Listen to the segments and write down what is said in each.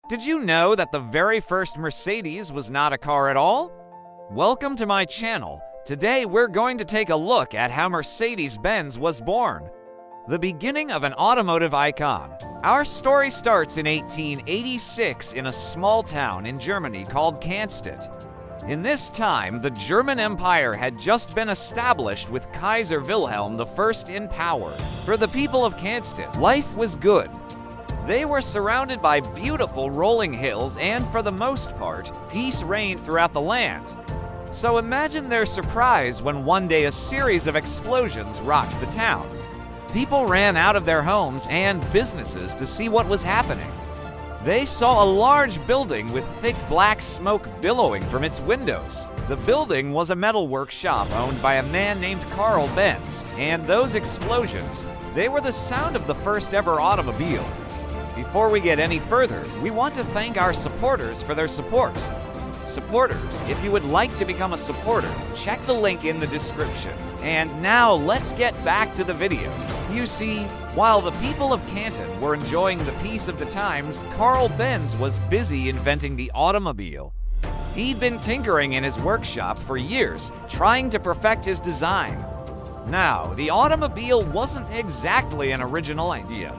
Did you know that the very first Mercedes was not a car at all? Welcome to my channel. Today we're going to take a look at how Mercedes-Benz was born. The beginning of an automotive icon. Our story starts in 1886 in a small town in Germany called Cannstatt. In this time, the German Empire had just been established with Kaiser Wilhelm I in power. For the people of Cannstatt, life was good. They were surrounded by beautiful rolling hills, and for the most part, peace reigned throughout the land. So imagine their surprise when one day a series of explosions rocked the town. People ran out of their homes and businesses to see what was happening. They saw a large building with thick black smoke billowing from its windows. The building was a metalwork shop owned by a man named Carl Benz, and those explosions, they were the sound of the first ever automobile. Before we get any further, we want to thank our supporters for their support. Supporters, if you would like to become a supporter, check the link in the description. And now let's get back to the video. You see, while the people of Canton were enjoying the peace of the times, Carl Benz was busy inventing the automobile. He'd been tinkering in his workshop for years, trying to perfect his design. Now, the automobile wasn't exactly an original idea.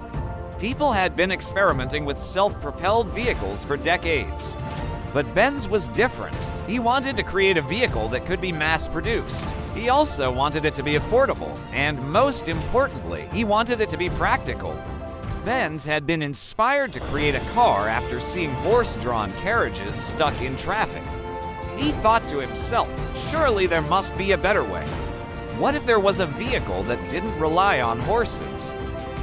People had been experimenting with self-propelled vehicles for decades. But Benz was different. He wanted to create a vehicle that could be mass-produced. He also wanted it to be affordable, and most importantly, he wanted it to be practical. Benz had been inspired to create a car after seeing horse-drawn carriages stuck in traffic. He thought to himself, surely there must be a better way. What if there was a vehicle that didn't rely on horses?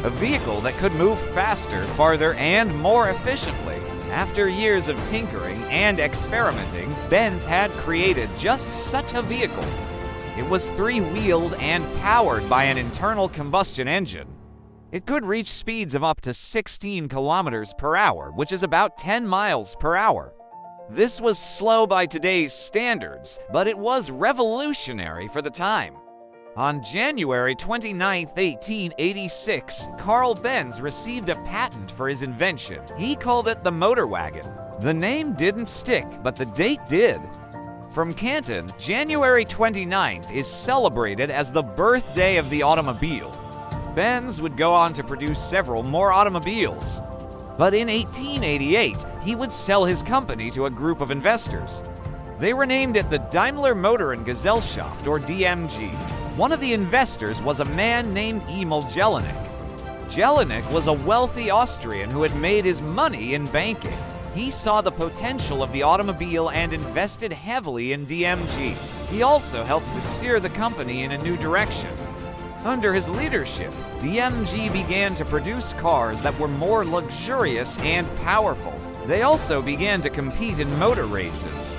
A vehicle that could move faster, farther, and more efficiently. After years of tinkering and experimenting, Benz had created just such a vehicle. It was three-wheeled and powered by an internal combustion engine. It could reach speeds of up to 16 kilometers per hour, which is about 10 miles per hour. This was slow by today's standards, but it was revolutionary for the time. On January 29, 1886, Carl Benz received a patent for his invention. He called it the motor wagon. The name didn't stick, but the date did. From Canton, January 29th is celebrated as the birthday of the automobile. Benz would go on to produce several more automobiles. But in 1888, he would sell his company to a group of investors. They were named it the Daimler Motor and Gesellschaft, or DMG. One of the investors was a man named Emil Jelinek. Jelinek was a wealthy Austrian who had made his money in banking. He saw the potential of the automobile and invested heavily in DMG. He also helped to steer the company in a new direction. Under his leadership, DMG began to produce cars that were more luxurious and powerful. They also began to compete in motor races.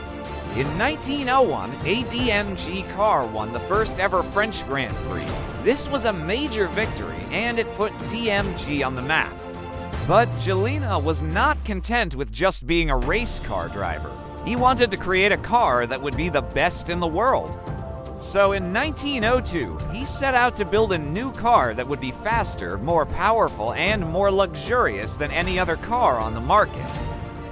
In 1901, a DMG car won the first ever French Grand Prix. This was a major victory, and it put DMG on the map. But Jelinek was not content with just being a race car driver. He wanted to create a car that would be the best in the world. So in 1902, he set out to build a new car that would be faster, more powerful, and more luxurious than any other car on the market.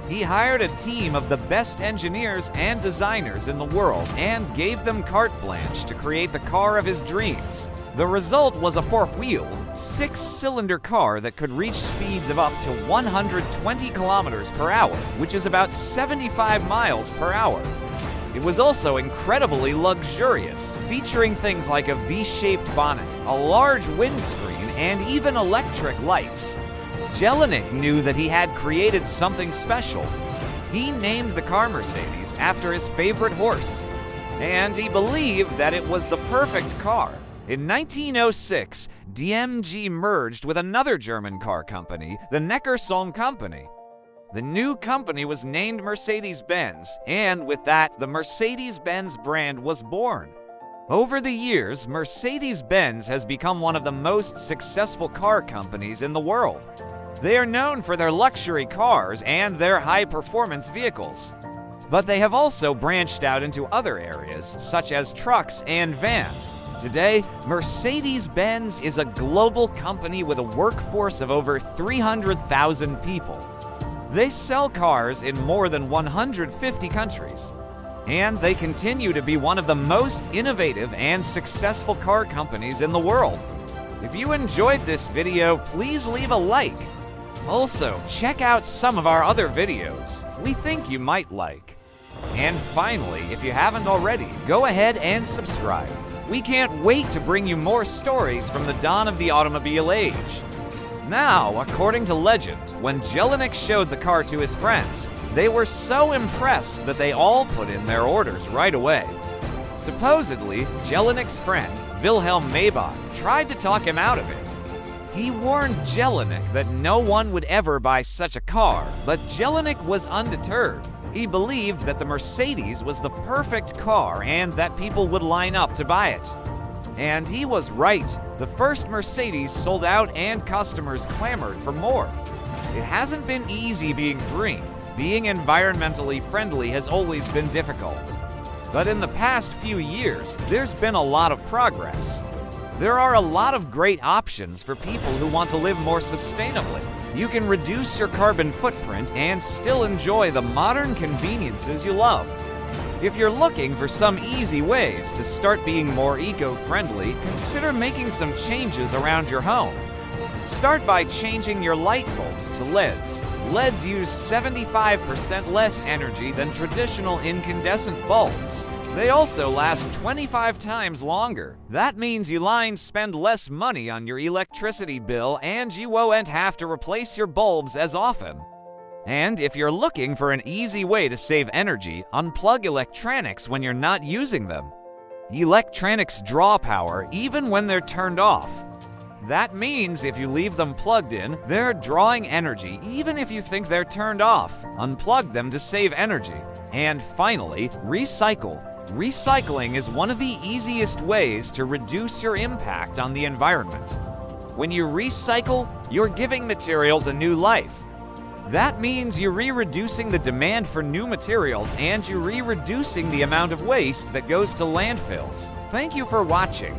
He hired a team of the best engineers and designers in the world and gave them carte blanche to create the car of his dreams. The result was a four-wheeled, six-cylinder car that could reach speeds of up to 120 kilometers per hour, which is about 75 miles per hour. It was also incredibly luxurious, featuring things like a V-shaped bonnet, a large windscreen, and even electric lights. Jelinek knew that he had created something special. He named the car Mercedes after his favorite horse, and he believed that it was the perfect car. In 1906, DMG merged with another German car company, the Neckarsulm Company. The new company was named Mercedes-Benz, and with that, the Mercedes-Benz brand was born. Over the years, Mercedes-Benz has become one of the most successful car companies in the world. They are known for their luxury cars and their high-performance vehicles. But they have also branched out into other areas, such as trucks and vans. Today, Mercedes-Benz is a global company with a workforce of over 300,000 people. They sell cars in more than 150 countries, and they continue to be one of the most innovative and successful car companies in the world. If you enjoyed this video, please leave a like. Also, check out some of our other videos we think you might like. And finally, if you haven't already, go ahead and subscribe. We can't wait to bring you more stories from the dawn of the automobile age. Now, according to legend, when Jelinek showed the car to his friends, they were so impressed that they all put in their orders right away. Supposedly, Jelinek's friend, Wilhelm Maybach, tried to talk him out of it. He warned Jelinek that no one would ever buy such a car, but Jelinek was undeterred. He believed that the Mercedes was the perfect car and that people would line up to buy it. And he was right. The first Mercedes sold out and customers clamored for more. It hasn't been easy being green. Being environmentally friendly has always been difficult. But in the past few years, there's been a lot of progress. There are a lot of great options for people who want to live more sustainably. You can reduce your carbon footprint and still enjoy the modern conveniences you love. If you're looking for some easy ways to start being more eco-friendly, consider making some changes around your home. Start by changing your light bulbs to LEDs. LEDs use 75% less energy than traditional incandescent bulbs. They also last 25 times longer. That means you lines spend less money on your electricity bill and you won't have to replace your bulbs as often. And if you're looking for an easy way to save energy, unplug electronics when you're not using them. Electronics draw power even when they're turned off. That means if you leave them plugged in, they're drawing energy even if you think they're turned off. Unplug them to save energy. And finally, recycle. Recycling is one of the easiest ways to reduce your impact on the environment. When you recycle, you're giving materials a new life. That means you're reducing the demand for new materials and you're reducing the amount of waste that goes to landfills. Thank you for watching.